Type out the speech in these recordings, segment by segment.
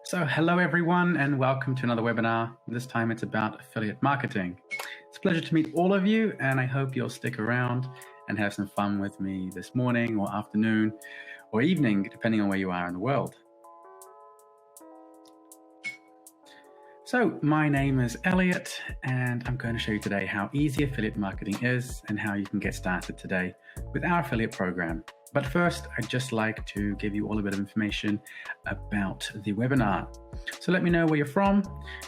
So hello everyone and welcome to another webinar. This time it's about affiliate marketing. It's a pleasure to meet all of you and I hope you'll stick around and have some fun with me this morning or afternoon or evening, depending on where you are in the world. So my name is Elliot and I'm going to show you today how easy affiliate marketing is and how you can get started today with our affiliate program. But first, I'd just like to give you all a bit of information about the webinar. So let me know where you're from,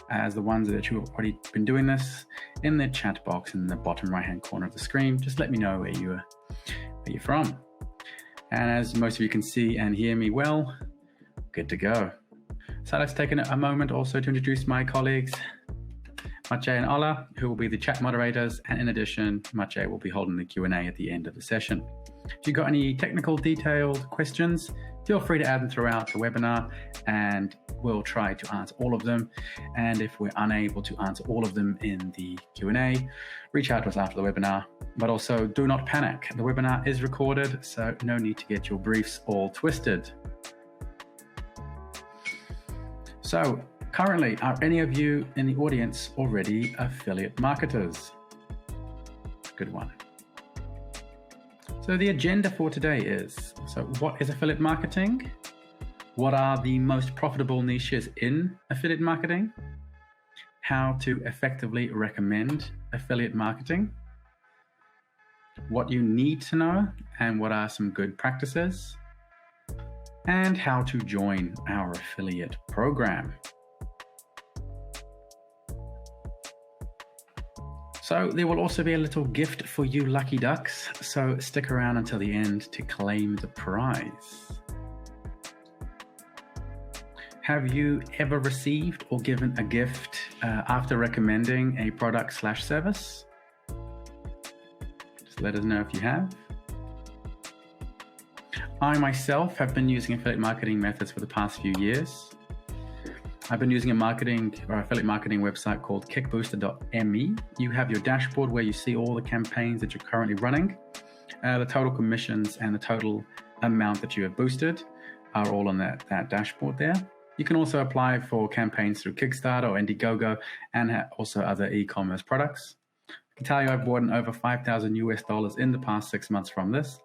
as the ones that you've already been doing this, in the chat box in the bottom right-hand corner of the screen. Just let me know where you're from. And as most of you can see and hear me well, good to go. So let's take a moment also to introduce my colleagues, Maciej and Ola, who will be the chat moderators. And in addition, Maciej will be holding the Q&A at the end of the session. If you've got any technical detailed questions, feel free to add them throughout the webinar and we'll try to answer all of them. And if we're unable to answer all of them in the Q&A, reach out to us after the webinar. But also do not panic. The webinar is recorded, so no need to get your briefs all twisted. So currently, are any of you in the audience already affiliate marketers? Good one. So the agenda for today is, so what is affiliate marketing? What are the most profitable niches in affiliate marketing? How to effectively recommend affiliate marketing? What you need to know and what are some good practices? And how to join our affiliate program. So there will also be a little gift for you lucky ducks, so stick around until the end to claim the prize. Have you ever received or given a gift after recommending a product/service? Just let us know if you have. I myself have been using affiliate marketing methods for the past few years. I've been using a affiliate marketing website called kickbooster.me. You have your dashboard where you see all the campaigns that you're currently running. The total commissions and the total amount that you have boosted are all on that dashboard there. You can also apply for campaigns through Kickstarter or Indiegogo and also other e-commerce products. I can tell you I've bought over $5,000 US in the past 6 months from this.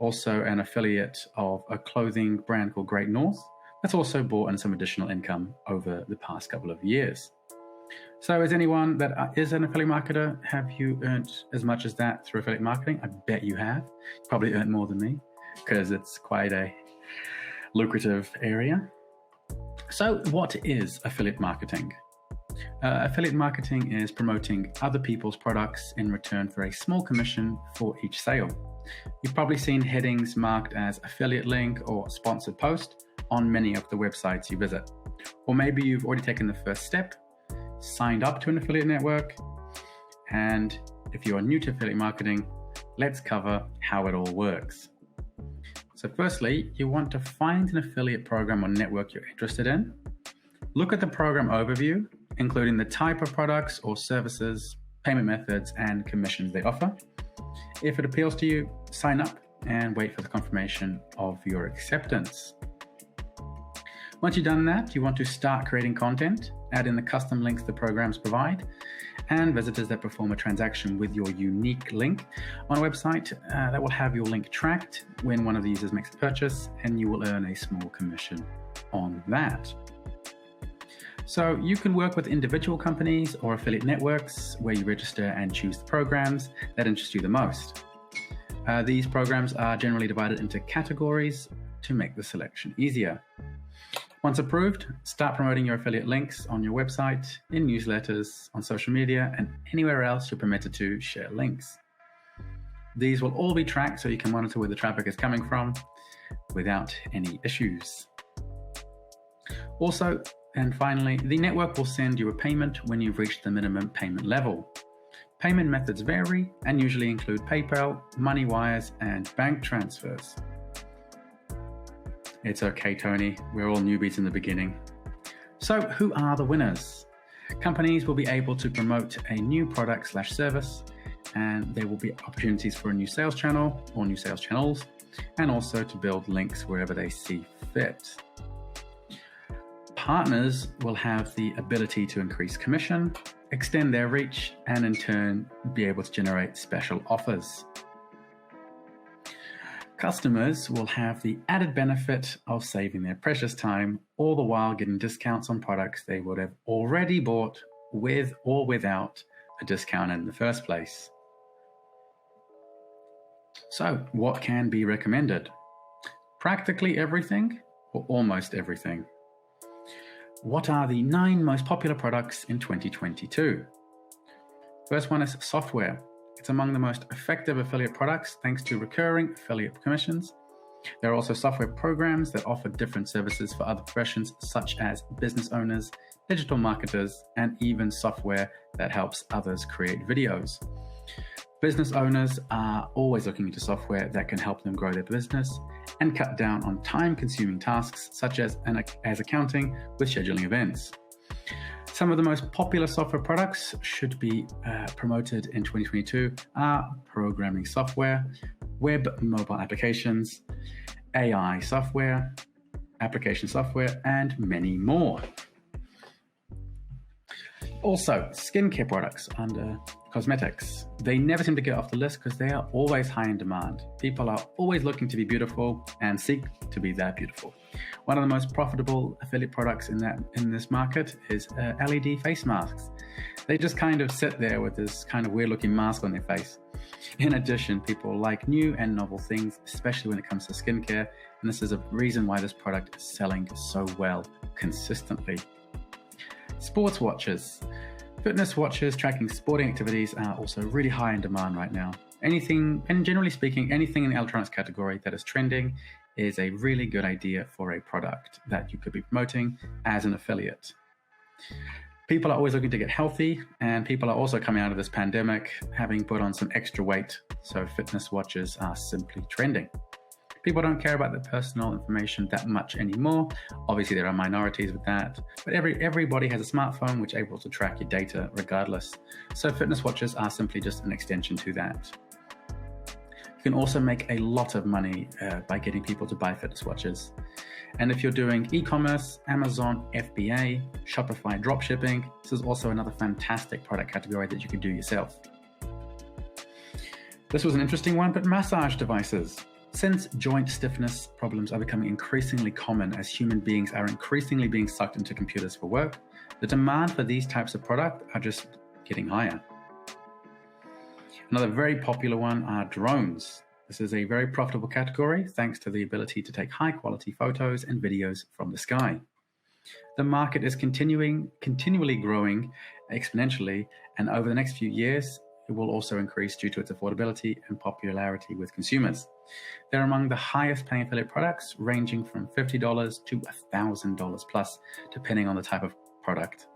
Also an affiliate of a clothing brand called Great North. That's also brought in some additional income over the past couple of years. So as anyone that is an affiliate marketer, have you earned as much as that through affiliate marketing? I bet you have. Probably earned more than me because it's quite a lucrative area. So what is affiliate marketing? Affiliate marketing is promoting other people's products in return for a small commission for each sale. You've probably seen headings marked as affiliate link or sponsored post on many of the websites you visit. Or maybe you've already taken the first step, signed up to an affiliate network, and if you are new to affiliate marketing, let's cover how it all works. So firstly, you want to find an affiliate program or network you're interested in. Look at the program overview, including the type of products or services, payment methods, and commissions they offer. If it appeals to you, sign up and wait for the confirmation of your acceptance. Once you've done that, you want to start creating content, add in the custom links the programs provide, and visitors that perform a transaction with your unique link on a website that will have your link tracked when one of the users makes a purchase, and you will earn a small commission on that. So you can work with individual companies or affiliate networks where you register and choose the programs that interest you the most. These programs are generally divided into categories to make the selection easier. Once approved, start promoting your affiliate links on your website, in newsletters, on social media, and anywhere else you're permitted to share links. These will all be tracked so you can monitor where the traffic is coming from without any issues. Also, and finally, the network will send you a payment when you've reached the minimum payment level. Payment methods vary and usually include PayPal, money wires, and bank transfers. It's okay, Tony. We're all newbies in the beginning. So who are the winners? Companies will be able to promote a new product/service, and there will be opportunities for a new sales channel or new sales channels, and also to build links wherever they see fit. partners will have the ability to increase commission, extend their reach, and in turn be able to generate special offers. Customers will have the added benefit of saving their precious time, all the while getting discounts on products they would have already bought with or without a discount in the first place. So, what can be recommended? Practically everything or almost everything. What are the 9 most popular products in 2022? First one is software. It's among the most effective affiliate products thanks to recurring affiliate commissions. There are also software programs that offer different services for other professions, such as business owners, digital marketers, and even software that helps others create videos. Business owners are always looking into software that can help them grow their business and cut down on time-consuming tasks such as accounting with scheduling events. Some of the most popular software products should be promoted in 2022 are programming software, web mobile applications, AI software, application software, and many more. Also, skincare products under cosmetics. They never seem to get off the list because they are always high in demand. People are always looking to be beautiful and seek to be that beautiful. One of the most profitable affiliate products in this market is LED face masks. They just kind of sit there with this kind of weird looking mask on their face. In addition, people like new and novel things, especially when it comes to skincare, and this is a reason why this product is selling so well consistently. Sports watches. Fitness watches tracking sporting activities are also really high in demand right now. Anything, and generally speaking, anything in the electronics category that is trending is a really good idea for a product that you could be promoting as an affiliate. People are always looking to get healthy, and people are also coming out of this pandemic having put on some extra weight, so fitness watches are simply trending. People don't care about their personal information that much anymore. Obviously, there are minorities with that, but everybody has a smartphone which is able to track your data regardless. So fitness watches are simply just an extension to that. You can also make a lot of money by getting people to buy fitness watches. And if you're doing e-commerce, Amazon, FBA, Shopify dropshipping, this is also another fantastic product category that you can do yourself. This was an interesting one, but massage devices. Since joint stiffness problems are becoming increasingly common as human beings are increasingly being sucked into computers for work, the demand for these types of products are just getting higher. Another very popular one are drones. This is a very profitable category thanks to the ability to take high quality photos and videos from the sky. The market is continually growing exponentially, and over the next few years, it will also increase due to its affordability and popularity with consumers. They're among the highest paying affiliate products, ranging from $50 to $1,000 plus, depending on the type of product.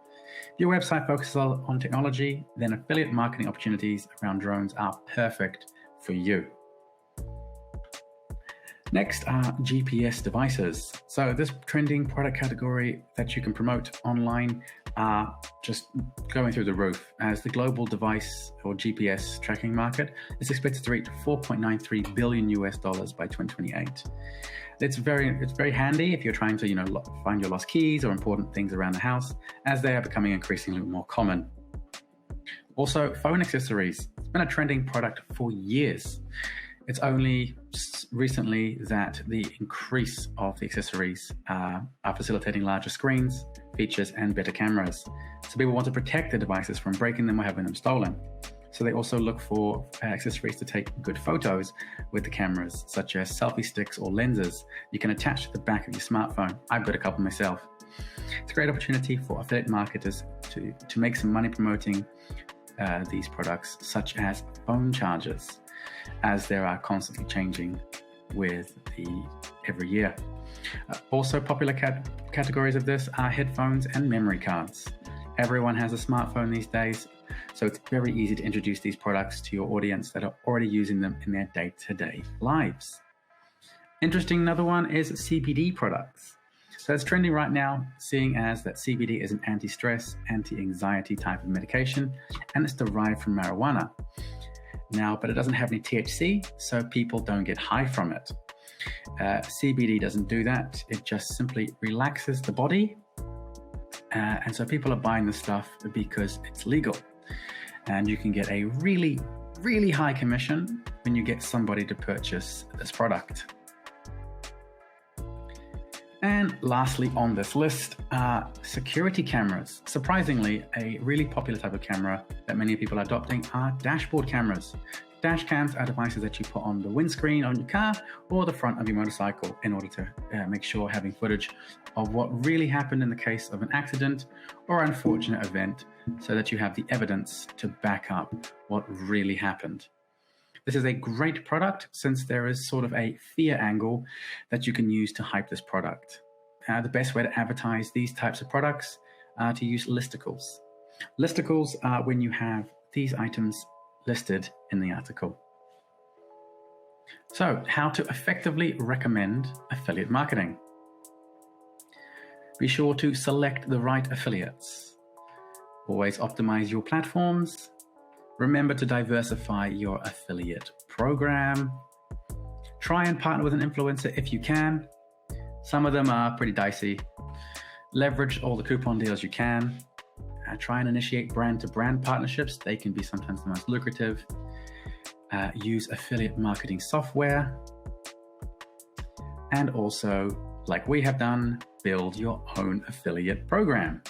If your website focuses on technology, then affiliate marketing opportunities around drones are perfect for you. Next are GPS devices. So this trending product category that you can promote online are just going through the roof, as the global device or GPS tracking market is expected to reach $4.93 billion by 2028. It's very handy if you're trying to find your lost keys or important things around the house, as they are becoming increasingly more common. Also, phone accessories. It's been a trending product for years. It's only recently that the increase of the accessories are facilitating larger screens, features, and better cameras. So people want to protect their devices from breaking them or having them stolen. So they also look for accessories to take good photos with the cameras, such as selfie sticks or lenses you can attach to the back of your smartphone. I've got a couple myself. It's a great opportunity for affiliate marketers to make some money promoting these products, such as phone chargers, as they are constantly changing with every year. Also popular categories of this are headphones and memory cards. Everyone has a smartphone these days, so it's very easy to introduce these products to your audience that are already using them in their day-to-day lives. Interesting, another one is CBD products. So it's trending right now, seeing as that CBD is an anti-stress, anti-anxiety type of medication, and it's derived from marijuana. Now, but it doesn't have any THC, so people don't get high from it. CBD doesn't do that. It just simply relaxes the body And so people are buying this stuff because it's legal. And you can get a really, really high commission when you get somebody to purchase this product. And lastly on this list are security cameras. Surprisingly, a really popular type of camera that many people are adopting are dashboard cameras. Dash cams are devices that you put on the windscreen on your car or the front of your motorcycle in order to make sure having footage of what really happened in the case of an accident or unfortunate event, so that you have the evidence to back up what really happened. This is a great product since there is sort of a fear angle that you can use to hype this product. The best way to advertise these types of products are to use listicles. Listicles are when you have these items listed in the article. So, how to effectively recommend affiliate marketing. Be sure to select the right affiliates. Always optimize your platforms. Remember to diversify your affiliate program. Try and partner with an influencer if you can. Some of them are pretty dicey. Leverage all the coupon deals you can. Try and initiate brand-to-brand partnerships. They can be sometimes the most lucrative. Use affiliate marketing software. And also, like we have done, build your own affiliate program.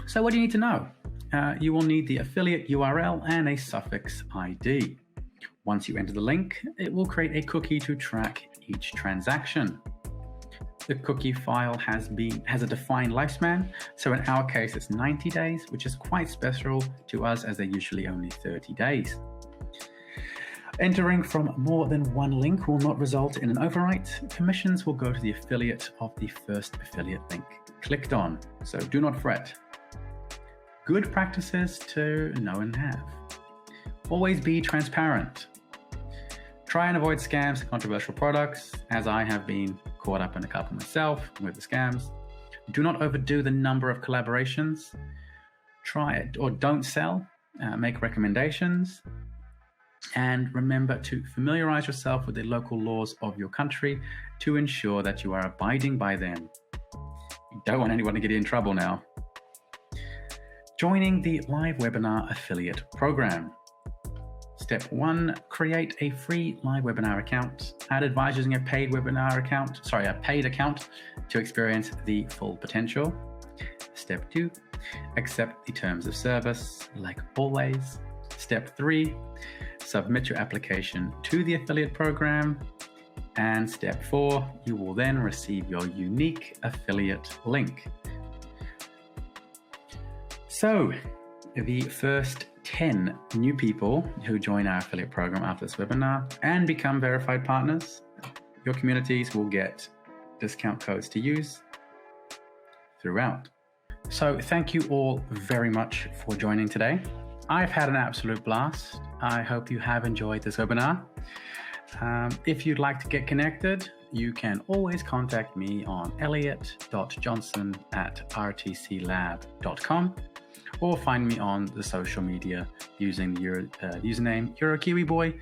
So what do you need to know? You will need the affiliate URL and a suffix ID. Once you enter the link, it will create a cookie to track each transaction. The cookie file has a defined lifespan, so in our case it's 90 days, which is quite special to us as they're usually only 30 days. Entering from more than one link will not result in an overwrite. Commissions will go to the affiliate of the first affiliate link clicked on, so do not fret. Good practices to know and have. Always be transparent. Try and avoid scams and controversial products, as I have been caught up in a couple myself with the scams. Do not overdo the number of collaborations. Try it or don't sell. Make recommendations. And remember to familiarize yourself with the local laws of your country to ensure that you are abiding by them. You don't want anyone to get you in trouble now. Joining the LiveWebinar affiliate program. Step 1, create a free LiveWebinar account. I'd advise using a paid account to experience the full potential. Step 2, accept the terms of service, like always. Step 3, submit your application to the affiliate program. And step 4, you will then receive your unique affiliate link. So, the first 10 new people who join our affiliate program after this webinar and become verified partners, your communities will get discount codes to use throughout. So thank you all very much for joining today. I've had an absolute blast. I hope you have enjoyed this webinar. If you'd like to get connected, you can always contact me on elliot.johnson@rtclab.com or find me on the social media using the username EuroKiwiBoy,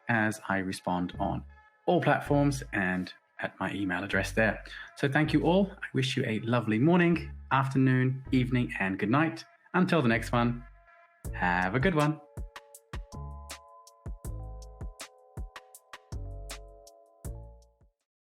as I respond on all platforms and at my email address there. So thank you all. I wish you a lovely morning, afternoon, evening, and good night. Until the next one, have a good one.